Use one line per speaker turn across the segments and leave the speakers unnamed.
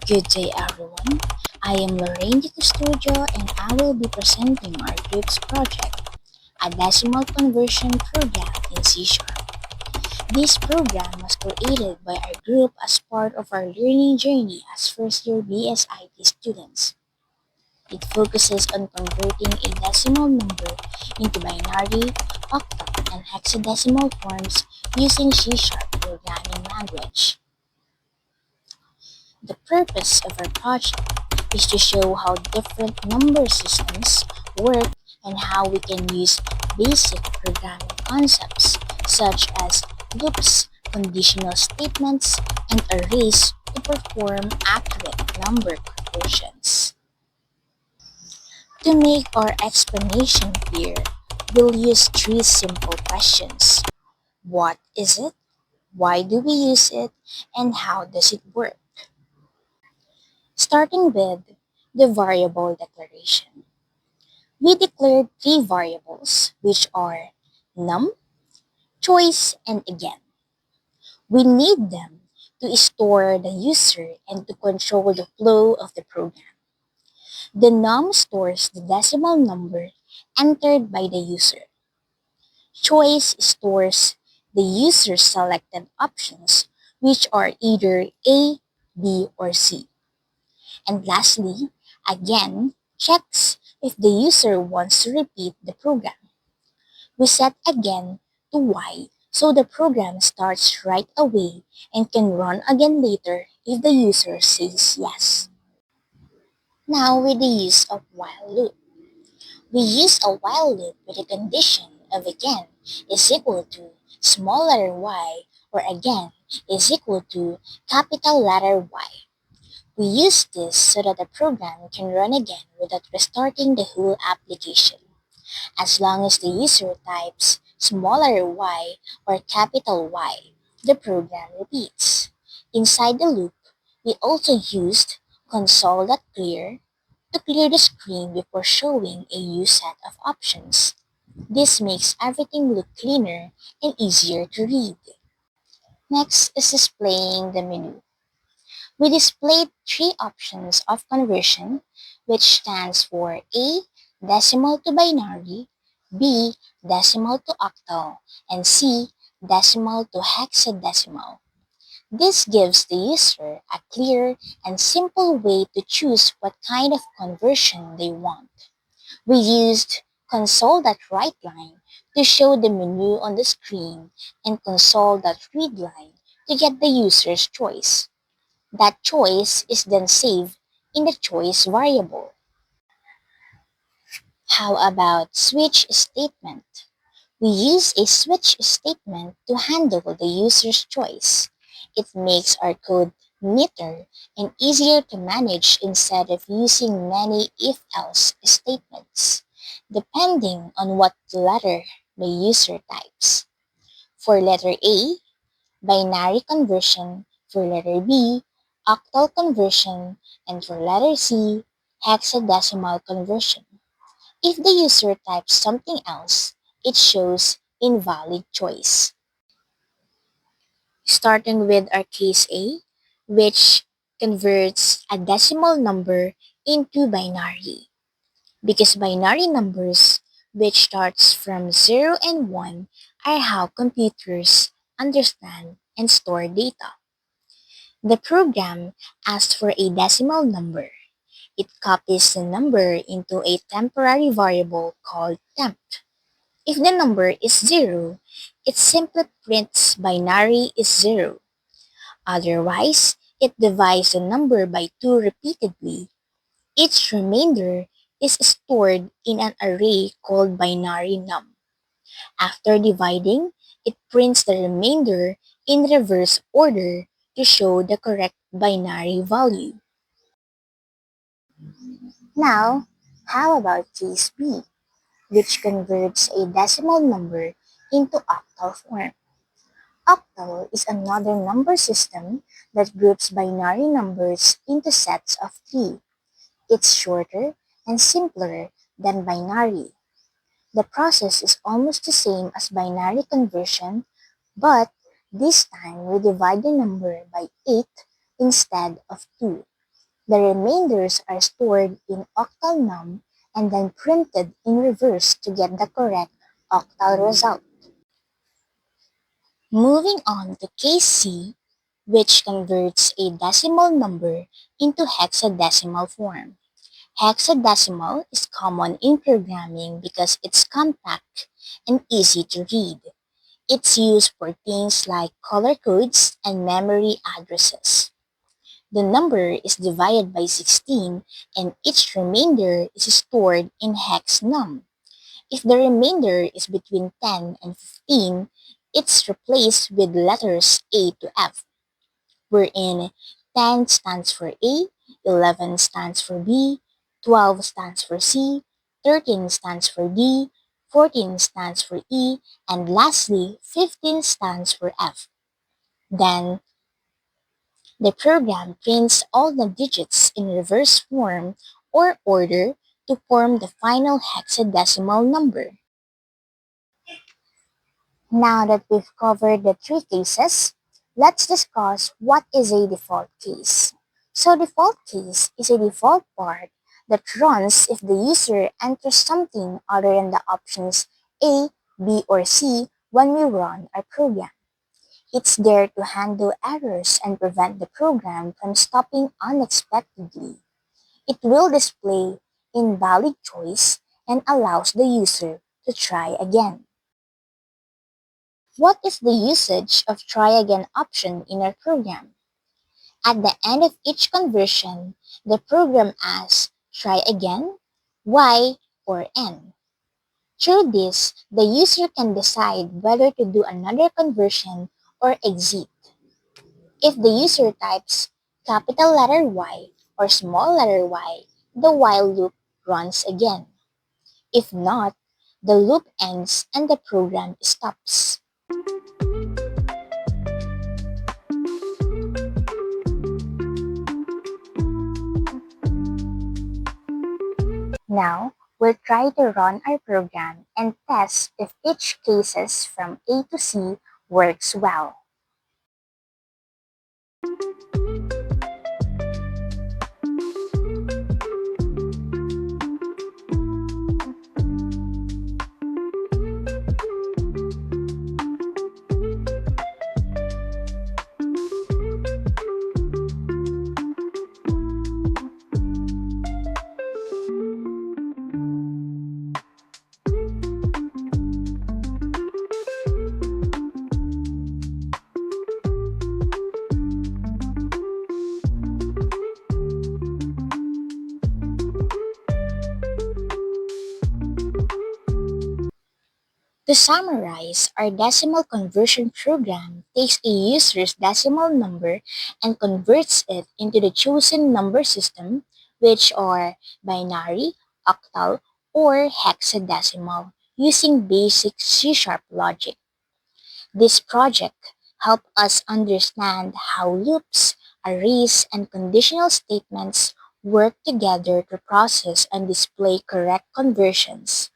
Good day, everyone. I am Leuraine T Custodio, and I will be presenting our group's project, a decimal conversion program in C Sharp. This program was created by our group as part of our learning journey as first-year BSIT students. It focuses on converting a decimal number into binary, octal, and hexadecimal forms using C Sharp programming language. The purpose of our project is to show how different number systems work and how we can use basic programming concepts such as loops, conditional statements, and arrays to perform accurate number conversions. To make our explanation clear, we'll use three simple questions. What is it? Why do we use it? And how does it work? Starting with the variable declaration. We declared three variables, which are num, choice, and again. We need them to store the user and to control the flow of the program. The num stores the decimal number entered by the user. Choice stores the user's selected options, which are either A, B, or C. And lastly, again, checks if the user wants to repeat the program. We set again to Y so the program starts right away and can run again later if the user says yes. Now with the use of while loop. We use a while loop with a condition of again is equal to small letter y or again is equal to capital letter Y. We use this so that the program can run again without restarting the whole application. As long as the user types smaller y or capital Y, the program repeats. Inside the loop, we also used console.clear to clear the screen before showing a new set of options. This makes everything look cleaner and easier to read. Next is displaying the menu. We displayed three options of conversion, which stands for A, decimal to binary, B, decimal to octal, and C, decimal to hexadecimal. This gives the user a clear and simple way to choose what kind of conversion they want. We used console.writeLine to show the menu on the screen and console.readLine to get the user's choice. That choice is then saved in the choice variable. How about switch statement? We use a switch statement to handle the user's choice. It makes our code neater and easier to manage instead of using many if-else statements, depending on what letter the user types. For letter A, binary conversion; for letter B, octal conversion; and for letter C, hexadecimal conversion. If the user types something else, it shows invalid choice. Starting with our case A, which converts a decimal number into binary. Because binary numbers, which starts from 0 and 1, are how computers understand and store data. The program asks for a decimal number. It copies the number into a temporary variable called temp. If the number is 0, it simply prints binary is 0. Otherwise, it divides the number by 2 repeatedly. Each remainder is stored in an array called binary num. After dividing, it prints the remainder in reverse order to show the correct binary value. Now, how about case B, which converts a decimal number into octal form? Octal is another number system that groups binary numbers into sets of 3. It's shorter and simpler than binary. The process is almost the same as binary conversion, but this time we divide the number by 8 instead of 2. The remainders are stored in octal num and then printed in reverse to get the correct octal result. Moving on to case C, which converts a decimal number into hexadecimal form. Hexadecimal is common in programming because it's compact and easy to read. It's used for things like color codes and memory addresses. The number is divided by 16 and each remainder is stored in hex num. If the remainder is between 10 and 15, it's replaced with letters A to F, wherein 10 stands for A, 11 stands for B, 12 stands for C, 13 stands for D, 14 stands for E, and lastly, 15 stands for F. Then, the program prints all the digits in reverse form or order to form the final hexadecimal number. Now that we've covered the three cases, let's discuss what is a default case. So default case is a default part that runs if the user enters something other than the options A, B, or C when we run our program. It's there to handle errors and prevent the program from stopping unexpectedly. It will display invalid choice and allows the user to try again. What is the usage of try again option in our program? At the end of each conversion, the program asks try again, Y, or N. Through this, the user can decide whether to do another conversion or exit. If the user types capital letter Y or small letter y, the while loop runs again. If not, the loop ends and the program stops. Now, we'll try to run our program and test if each cases from A to C works well. To summarize, our decimal conversion program takes a user's decimal number and converts it into the chosen number system, which are binary, octal, or hexadecimal, using basic C-sharp logic. This project helped us understand how loops, arrays, and conditional statements work together to process and display correct conversions.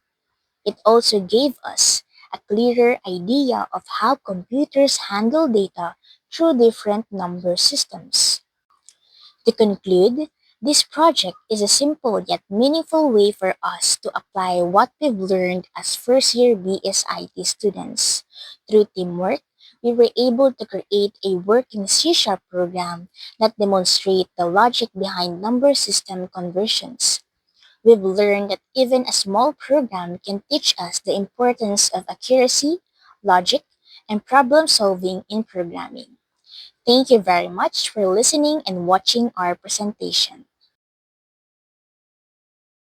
It also gave us a clearer idea of how computers handle data through different number systems. To conclude, this project is a simple yet meaningful way for us to apply what we've learned as first-year BSIT students. Through teamwork, we were able to create a working C-sharp program that demonstrates the logic behind number system conversions. We've learned that even a small program can teach us the importance of accuracy, logic, and problem solving in programming. Thank you very much for listening and watching our presentation.